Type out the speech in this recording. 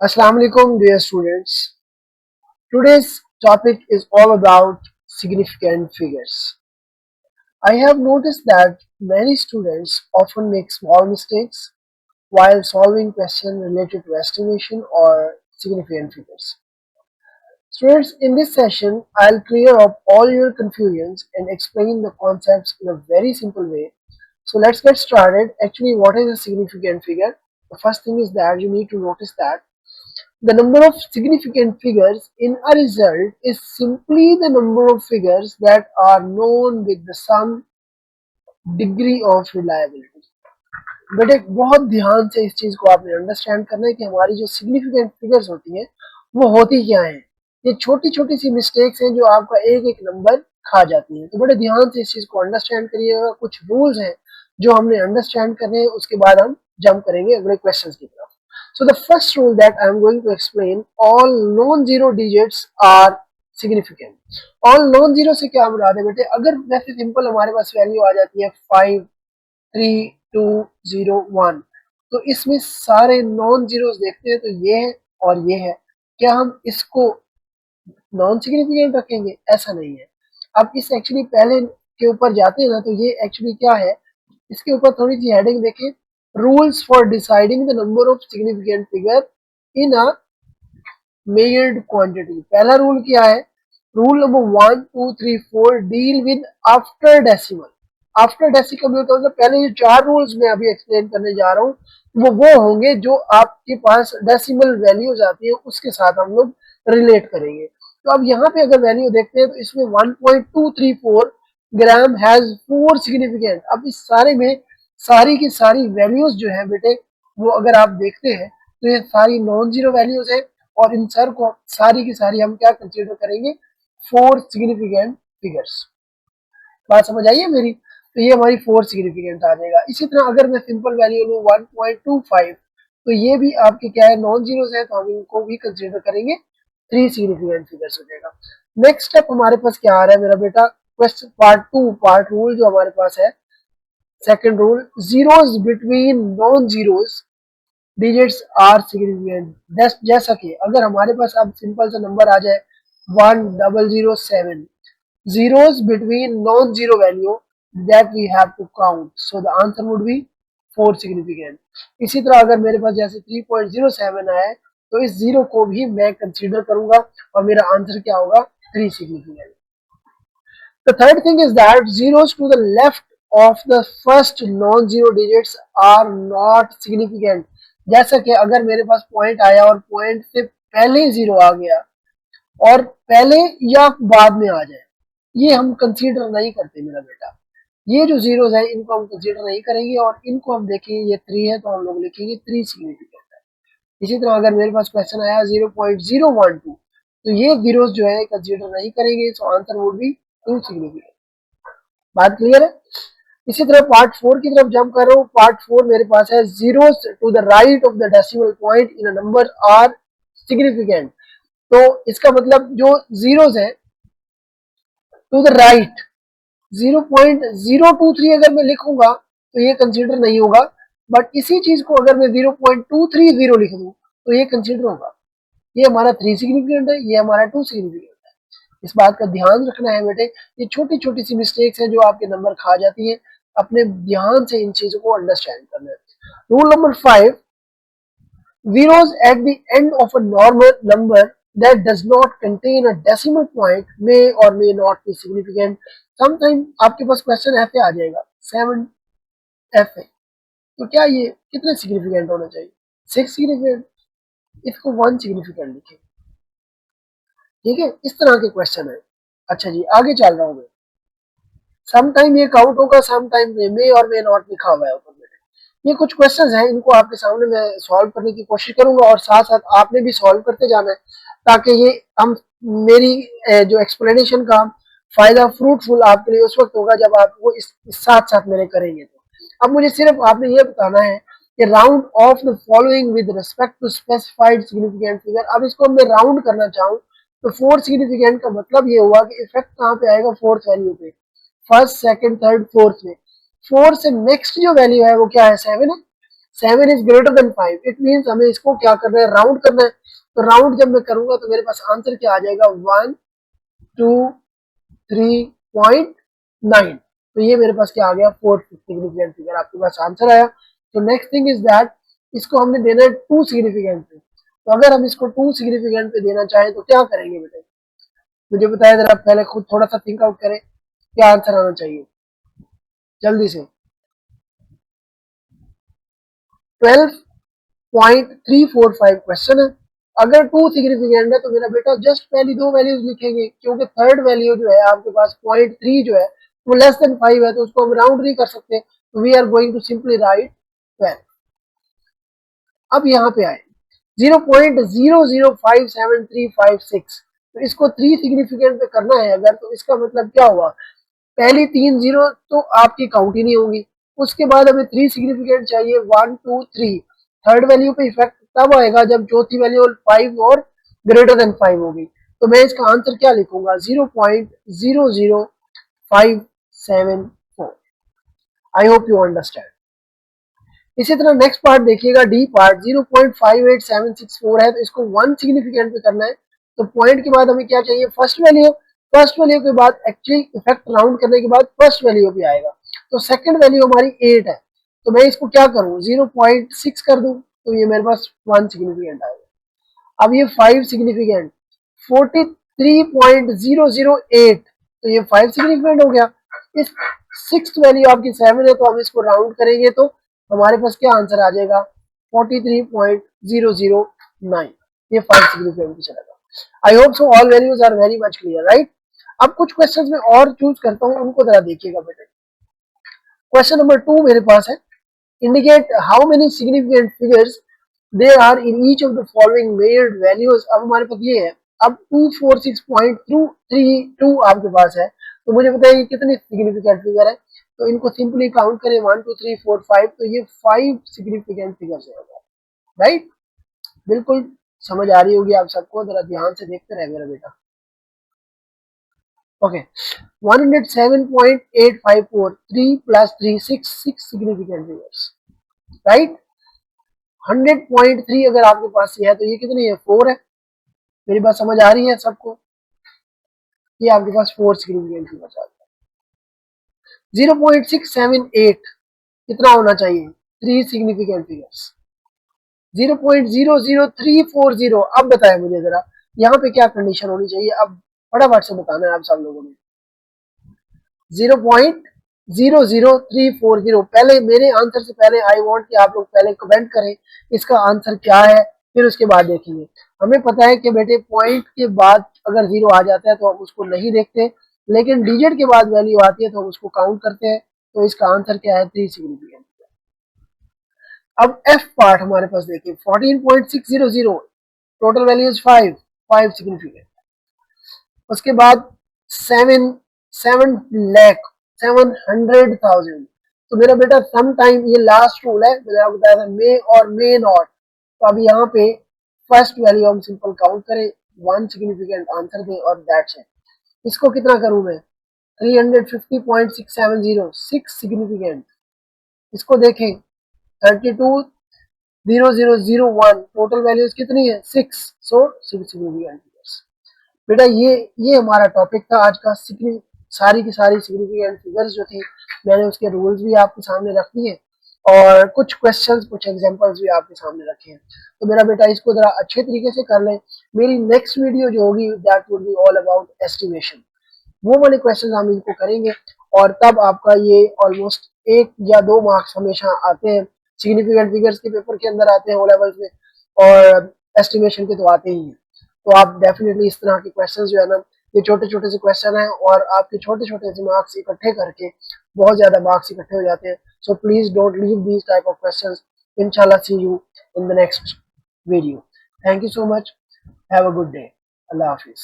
Assalamu alaikum, dear students. Today's topic is all about significant figures. I have noticed that many students often make small mistakes while solving questions related to estimation or significant figures. Students, in this session, I'll clear up all your confusions and explain the concepts in a very simple way. So let's get started. Actually, what is a significant figure? The first thing is that you need to notice that the number of significant figures in a result is simply the number of figures that are known with the some degree of reliability. बेटे बहुत ध्यान से इस चीज को आपने understand करना है कि हमारी जो सिग्निफिकेंट फिगर्स होती हैं वो होती क्या हैं। ये छोटी छोटी सी मिस्टेक्स हैं जो आपका एक एक नंबर खा जाती हैं। तो बड़े ध्यान से इस चीज को अंडरस्टैंड करिएगा। कुछ रूल्स हैं जो हमने अंडरस्टैंड करने हैं, उसके बाद हम जंप करेंगे अगले क्वेश्चंस की तरफ। So the first rule that I am going to explain, all non-zero digits are significant. All non-zero से क्या मुराद है बेटे? अगर वैसे सिंपल हमारे पास वैल्यू आ जाती है 5, 3, 2, 0, 1, तो इसमें सारे नॉन जीरोस देखते हैं तो ये है और ये है। क्या हम इसको नॉन सिग्निफिकेंट रखेंगे? ऐसा नहीं है। अब इस एक्चुअली पहले के ऊपर जाते हैं ना, तो ये एक्चुअली क्या है, इसके ऊपर थोड़ी सी हेडिंग देखें, rules for deciding the number of significant figure in a measured quantity. पहला रूल क्या है? Rule number 1, 2, 3, 4 deal with after decimal. After decimal में मतलब पहले ये चार रूल्स मैं अभी एक्सप्लेन करने जा रहा हूँ वो होंगे जो आपके पास डेसिमल वैल्यूज आती है उसके साथ हम लोग रिलेट करेंगे। तो अब यहाँ पे अगर वैल्यू देखते हैं तो इसमें 1.234 ग्राम हैज 4 सिग्निफिकेंट। अब इस सारे में सारी की सारी वैल्यूज जो है बेटे वो अगर आप देखते हैं तो ये सारी नॉन जीरो वैल्यूज है और इन सर को सारी की सारी हम क्या कंसीडर करेंगे? 4 सिग्निफिकेंट फिगर्स। बात समझ आई है मेरी? तो ये हमारी 4 सिग्निफिकेंट आ जाएगा। इसी तरह अगर मैं सिंपल वैल्यू लूँ 1.25 तो ये भी आपके क्या है, नॉन जीरोस है, तो हम इनको भी कंसीडर करेंगे 3 सिग्निफिकेंट फिगर्स हो जाएगा। नेक्स्ट स्टेप हमारे पास क्या आ रहा है मेरा बेटा? क्वेश्चन पार्ट रूल जो हमारे पास है, second rule, zeros between non zeros digits are significant. जैसा कि अगर हमारे पास अब सिंपल सा नंबर आ जाए 1007, zeros between non-zero value that we have to count, so the answer would be 4 significant। इसी तरह अगर मेरे पास जैसे 3.07 आए तो इस जीरो को भी मैं कंसीडर करूंगा और मेरा आंसर क्या होगा? 3 significant। The third thing is that zeros to the left of the first non-zero digits are not significant। जैसा कि अगर मेरे पास पॉइंट आया और पॉइंट से पहले जीरो आ गया और पहले या बाद में आ जाए, ये हम कंसीडर नहीं करते मेरा बेटा। ये जो जीरोस है इनको हम कंसीडर नहीं करेंगे और इनको हम देखेंगे, ये 3 है तो हम लोग लिखेंगे 3 सिग्निफिकेंट है। इसी तरह अगर मेरे पास क्वेश्चन आया 0.012 तो ये जीरोस जो है कंसीडर नहीं करेंगे, so answer would be 2 significant. बात क्लियर है? इसी तरह पार्ट 4 की तरफ जंप कर रहा हूँ। पार्ट 4 मेरे पास है, zeros to the right of the decimal point in a number are significant. तो इसका मतलब जो जीरोस है टू द राइट 0.023 अगर मैं लिखूंगा तो ये कंसीडर नहीं होगा, बट इसी चीज को अगर मैं 0.230 लिख दूं तो ये कंसीडर होगा। ये हमारा 3 सिग्निफिकेंट है, ये हमारा 2 सिग्निफिकेंट है। इस बात का ध्यान रखना है बेटे। ये छोटी छोटी सी मिस्टेक्स हैं जो आपके नंबर खा जाती है, अपने ध्यान से इन चीजों को अंडरस्टैंड करना है। Rule number 5, zeros at the end of a normal number that does not contain a decimal point may or may not be significant। Sometime आपके पास क्वेश्चन ऐसे आ जाएगा 7 ऐसे, तो क्या ये कितने सिग्निफिकेंट होना चाहिए? 6 सिग्निफिकेंट। इसको 1 सिग्निफिकेंट लिखें। ठीक है, इस तरह के क्वेश्चन है। अच्छा जी, आगे चल रहा हूँ मैं। समटाइम ये काउंट होगा, समटाइम मे और मे नॉट लिखा हुआ है ऊपर में। ये कुछ क्वेश्चंस हैं, इनको आपके सामने मैं सॉल्व करने की कोशिश करूंगा और साथ साथ आपने भी सॉल्व करते जाना है ताकि ये हम मेरी जो एक्सप्लेनेशन का फायदा फ्रूटफुल आपके लिए उस वक्त होगा जब आप वो इस साथ साथ मेरे करेंगे। तो अब मुझे सिर्फ आपने ये बताना है कि round off the following with respect to specified significant figure. अब इसको मैं राउंड करना चाहूँ तो 4 सिग्निफिकेंट का मतलब ये हुआ कि इफेक्ट कहाँ पे आएगा? फोर्थ वैल्यू पे, फर्स्ट सेकंड थर्ड फोर्थ में। 4 से नेक्स्ट जो वैल्यू है वो क्या है? 7 है। 7 is greater than 5, it means हमें इसको क्या करना है, राउंड करना है। तो राउंड जब मैं करूंगा तो मेरे पास आंसर क्या आ जाएगा, 123.9। तो ये मेरे पास क्या आ गया, फोर्थ सिग्निफिकेंट फिगर आपके पास आंसर आया। तो नेक्स्ट थिंग इज दैट इसको हमने देना है 2 सिग्निफिकेंट पे। तो अगर हम इसको 2 सिग्निफिकेंट पे देना चाहें तो क्या करेंगे बेटे, मुझे बताया जरा, पहले खुद थोड़ा सा थिंक आउट करें, क्या आंसर आना चाहिए जल्दी से। 12.345 क्वेश्चन है। अगर 2 सिग्निफिकेंट है तो मेरा बेटा जस्ट पहली 2 वैल्यूज लिखेंगे, क्योंकि थर्ड वैल्यू जो है आपके पास 0.3 जो है वो लेस देन 5 है, तो उसको हम राउंड नहीं कर सकते। तो we are going to simply write 12। अब यहाँ पे आए 0.005736, तो इसको 3 सिग्निफिकेंट पे करना है अगर, तो इसका मतलब क्या हुआ, पहली 3 जीरो तो आपकी काउंट ही नहीं होंगी। उसके बाद हमें 3 सिग्निफिकेंट चाहिए, 1 2 3। थर्ड वैल्यू पे इफेक्ट तब आएगा जब चौथी वैल्यू 5 और ग्रेटर देन 5 होगी। तो मैं इसका आंसर क्या लिखूंगा, 0.00574। I hope you understand. इसी तरह नेक्स्ट पार्ट देखिएगा, डी पार्ट 0.58764 है, तो इसको 1 सिग्निफिकेंट पे करना है। तो पॉइंट के बाद हमें क्या चाहिए, फर्स्ट वैल्यू। फर्स्ट वैल्यू के बाद एक्चुअली इफेक्ट राउंड करने के बाद फर्स्ट वैल्यू भी आएगा। तो सेकंड वैल्यू हमारी 8 है, तो मैं इसको क्या करूं, 0.6 कर दूं, तो ये मेरे पास 1 सिग्निफिकेंट आएगा। अब ये 5 सिग्निफिकेंट 43.008, तो ये 5 सिग्निफिकेंट हो गया। इस सिक्स वैल्यू आपकी 7 है, तो हम इसको राउंड करेंगे तो हमारे पास क्या आंसर आ जाएगा, 43.009। ये 5 सिग्निफिकेंट पे चलेगा। I hope so all values are very much clear, right. अब कुछ क्वेश्चंस में और चूज करता हूं, उनको जरा देखिएगा बेटे। क्वेश्चन नंबर 2 मेरे पास है, indicate how many significant figures there are in each of the following measured values. अब हमारे पास ये है, अब 246.32 आपके पास है, तो मुझे बताइए कितने सिग्निफिकेंट फिगर है। तो इनको सिंपली काउंट करें, 1 2 3 4 5, तो ये 5 सिग्निफिकेंट फिगर्स है, राइट। बिल्कुल समझ आ रही होगी आप सबको, जरा ध्यान से देखते रहे मेरा बेटा। Okay, 107.854, 3 plus 3 6 significant figures, right. 100.3 अगर आपके पास ये है तो ये कितनी है, 4 है। मेरी बात समझ आ रही है सबको, ये आपके पास 4 सिग्निफिकेंट फिगर्स आ गया। 0.678 कितना होना चाहिए, 3 सिग्निफिकेंट फिगर्स। 0.00340, अब बताएं मुझे जरा यहाँ पे क्या कंडीशन होनी चाहिए, अब फटाफट से बताना है आप सब लोगों ने। 0.00340, पहले मेरे आंसर से पहले आई वांट कि आप लोग पहले कमेंट करें इसका आंसर क्या है, फिर उसके बाद देखेंगे। हमें पता है कि बेटे पॉइंट के बाद अगर जीरो आ जाता है तो हम उसको नहीं देखते, लेकिन डिजिट के बाद वैल्यू आती है तो हम उसको काउंट करते हैं। तो इसका आंसर क्या है, 3 सिग्निफिकेंट। अब एफ पार्ट हमारे पास देखिए, 14.600, टोटल वैल्यू इज 5 सिग्निफिकेंट। उसके बाद 7 लाख 700,000, तो मेरा बेटा सम टाइम, ये लास्ट रूल है, मैंने आपको बताया था मे और मे नॉट। तो अब यहाँ पे फर्स्ट वैल्यू हम सिंपल काउंट करें, 1 सिग्निफिकेंट आंसर दें और दैट्स इट। इसको कितना करूं मैं, 350.670, 6 सिग्निफिकेंट। इसको देखें 32.0001, टोटल वैल्यूज कितनी है, 6, सो 6 सिग्निफिकेंट। बेटा ये हमारा टॉपिक था आज का, सारी की सारी सिग्निफिकेंट फिगर्स जो थी, मैंने उसके रूल्स भी आपके सामने रख दिए और कुछ क्वेश्चंस, कुछ एग्जांपल्स भी आपके सामने रखे हैं। तो मेरा बेटा इसको जरा अच्छे तरीके से कर लें। मेरी नेक्स्ट वीडियो जो होगी that would be all about estimation, वो वाले क्वेश्चन हम इनको करेंगे और तब आपका ये ऑलमोस्ट 1 या 2 मार्क्स हमेशा आते हैं, सिग्निफिकेंट फिगर्स के पेपर के अंदर आते हैं ओ लेवल्स में, और एस्टिमेशन के तो आते ही हैं। तो आप डेफिनेटली इस तरह के क्वेश्चन जो है ना, ये छोटे छोटे से क्वेश्चन हैं और आपके छोटे छोटे से मार्क्स इकट्ठे करके बहुत ज्यादा मार्क्स इकट्ठे हो जाते हैं। So please don't leave these type of questions. इंशाल्लाह see you in the next video. Thank you so much, have a good day, अल्लाह हाफिज।